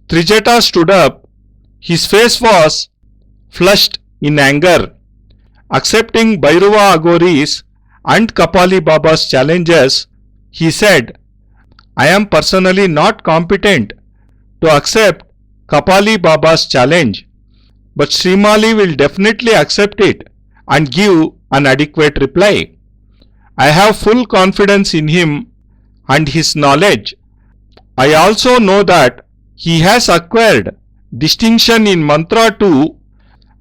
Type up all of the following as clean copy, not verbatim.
Trijata stood up. His face was flushed in anger. Accepting Bhairava Aghoris and Kapali Baba's challenges, he said, I am personally not competent to accept Kapali Baba's challenge, but Srimali will definitely accept it and give an adequate reply. I have full confidence in him and his knowledge. I also know that he has acquired distinction in mantra too,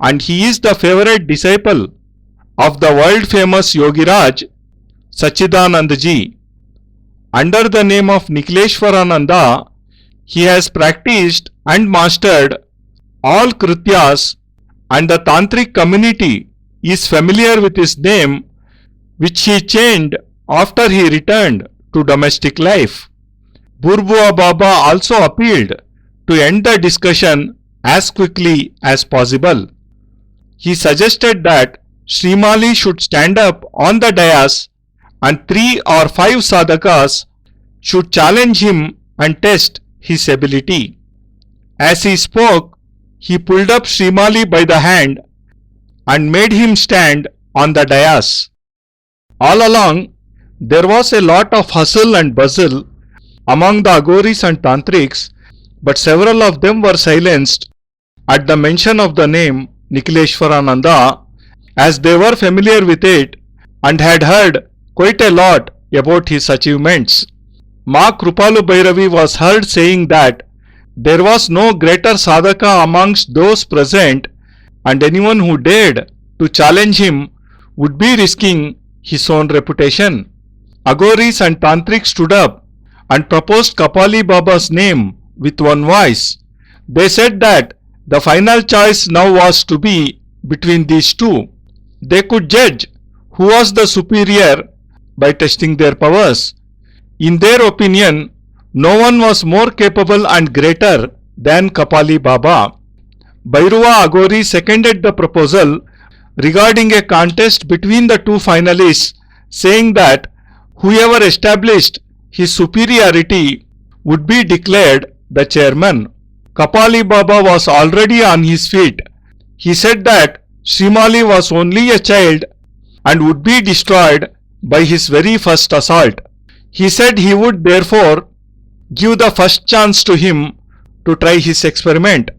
and he is the favorite disciple of the world famous Yogiraj Sachchidanand ji. Under the name of Nikhileshwarananda, he has practiced and mastered all krityas, and the tantric community is familiar with his name, which he changed after he returned to domestic life. Burbua Baba also appealed to end the discussion as quickly as possible. He suggested that Srimali should stand up on the dais and 3 or 5 sadhakas should challenge him and test his ability. As he spoke, he pulled up Srimali by the hand and made him stand on the dais. All along, there was a lot of hustle and bustle among the Aghoris and Tantrics, but several of them were silenced at the mention of the name Nikhileshwarananda, as they were familiar with it and had heard quite a lot about his achievements. Ma Krupalu Bhairavi was heard saying that there was no greater sadhaka amongst those present, and anyone who dared to challenge him would be risking his own reputation. Aghoris and Tantrics stood up and proposed Kapali Baba's name with one voice. They said that the final choice now was to be between these two. They could judge who was the superior by testing their powers. In their opinion, no one was more capable and greater than Kapali Baba. Bhairava Aghori seconded the proposal regarding a contest between the two finalists, saying that whoever established his superiority would be declared the chairman. Kapali Baba was already on his feet. He said that Srimali was only a child and would be destroyed by his very first assault. He said he would therefore give the first chance to him to try his experiment,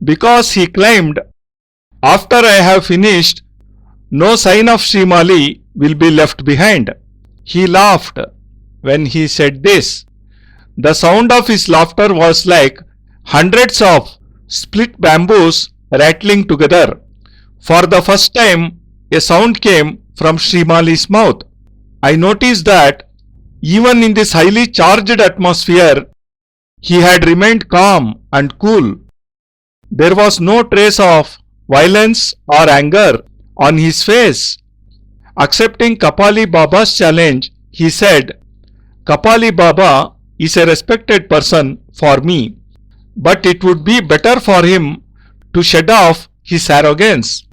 because he claimed, after I have finished, no sign of Srimali will be left behind. He laughed when he said this. The sound of his laughter was like hundreds of split bamboos rattling together. For the first time, a sound came from Srimali's mouth. I noticed that even in this highly charged atmosphere, he had remained calm and cool. There was no trace of violence or anger on his face. Accepting Kapali Baba's challenge, he said, Kapali Baba is a respected person for me, but it would be better for him to shed off his arrogance.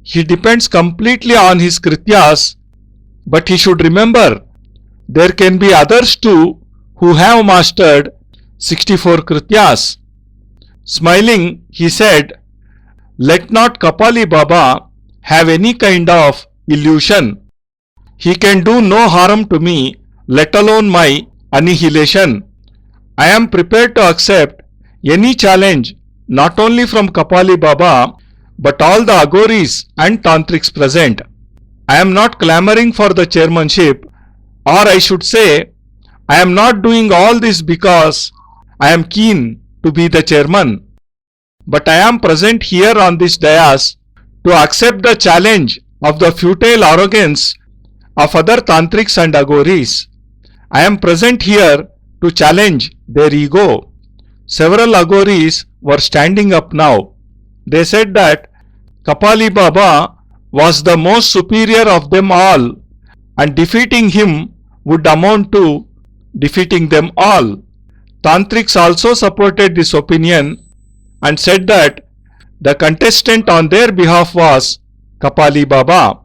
He depends completely on his krityas, but he should remember there can be others too who have mastered 64 krityas. Smiling, he said, let not Kapali Baba have any kind of illusion. He can do no harm to me, let alone my annihilation. I am prepared to accept any challenge, not only from Kapali Baba, but all the Aghoris and Tantrics present. I am not clamoring for the chairmanship, or I should say, I am not doing all this because I am keen to be the chairman, but I am present here on this dais to accept the challenge of the futile arrogance of other Tantrics and Aghoris. I am present here to challenge their ego. Several Aghoris were standing up now. They said that Kapali Baba was the most superior of them all, and defeating him would amount to defeating them all. Tantrics also supported this opinion and said that the contestant on their behalf was Kapali Baba.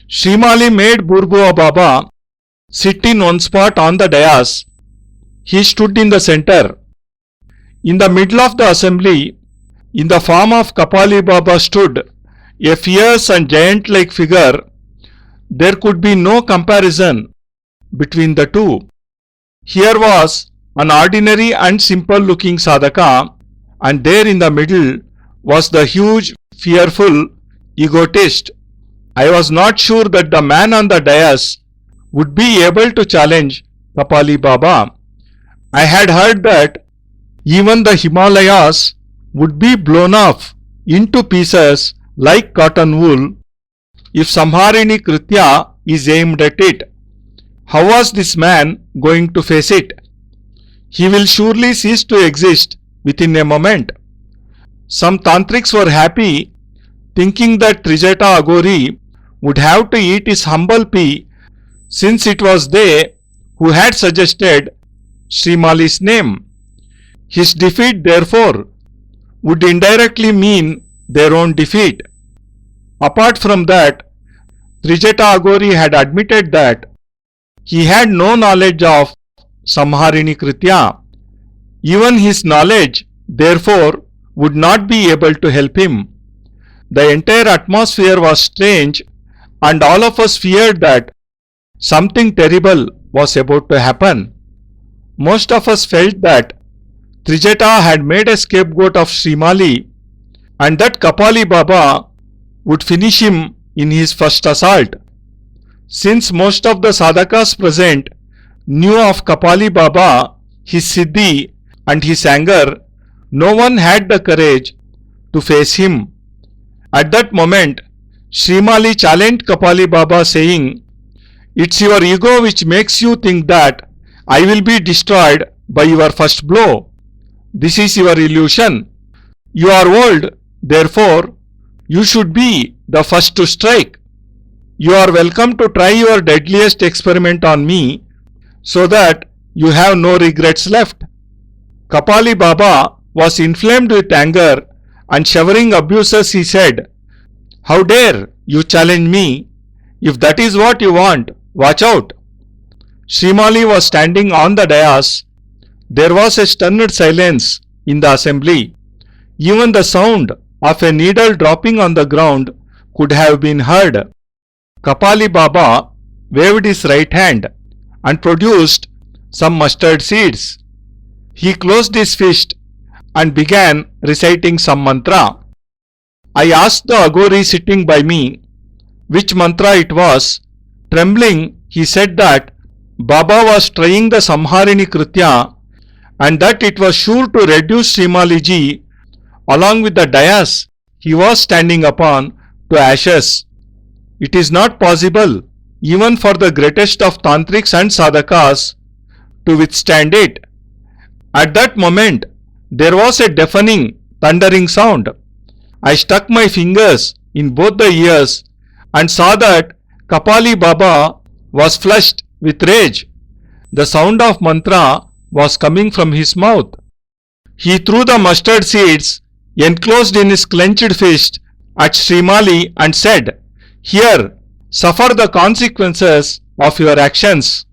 Srimali made Burbua Baba sit in one spot on the dais. He stood in the center. In the middle of the assembly, in the form of Kapali Baba, stood a fierce and giant-like figure. There could be no comparison between the two. Here was an ordinary and simple-looking sadhaka, and there in the middle was the huge, fearful egotist. I was not sure that the man on the dais would be able to challenge Kapali Baba. I had heard that even the Himalayas would be blown off into pieces like cotton wool if Samharini Kritya is aimed at it. How was this man going to face it? He will surely cease to exist within a moment. Some tantrics were happy, thinking that Trijata Agori would have to eat his humble pea, since it was they who had suggested Srimali's name. His defeat, therefore, would indirectly mean their own defeat. Apart from that, Trijata Agori had admitted that he had no knowledge of Samharini Kritya. Even his knowledge, therefore, would not be able to help him. The entire atmosphere was strange, and all of us feared that something terrible was about to happen. Most of us felt that Trijata had made a scapegoat of Srimali, and that Kapali Baba would finish him in his first assault. Since most of the sadhakas present knew of Kapali Baba, his siddhi and his anger, no one had the courage to face him. At that moment, Srimali challenged Kapali Baba, saying, "It's your ego which makes you think that I will be destroyed by your first blow. This is your illusion. You are old, therefore you should be the first to strike. You are welcome to try your deadliest experiment on me, so that you have no regrets left." Kapali Baba was inflamed with anger, and showering abuses he said, "How dare you challenge me? If that is what you want, watch out." Srimali was standing on the dais. There was a stunned silence in the assembly. Even the sound of a needle dropping on the ground could have been heard. Kapali Baba waved his right hand and produced some mustard seeds. He closed his fist and began reciting some mantra. I asked the Agori sitting by me which mantra it was. Trembling, he said that Baba was trying the Samharini Kritya, and that it was sure to reduce Srimaliji along with the dais he was standing upon to ashes. It is not possible even for the greatest of tantrics and sadhakas to withstand it. At that moment, there was a deafening, thundering sound. I stuck my fingers in both the ears and saw that Kapali Baba was flushed with rage. The sound of mantra was coming from his mouth. He threw the mustard seeds enclosed in his clenched fist at Srimali and said, "Here, suffer the consequences of your actions."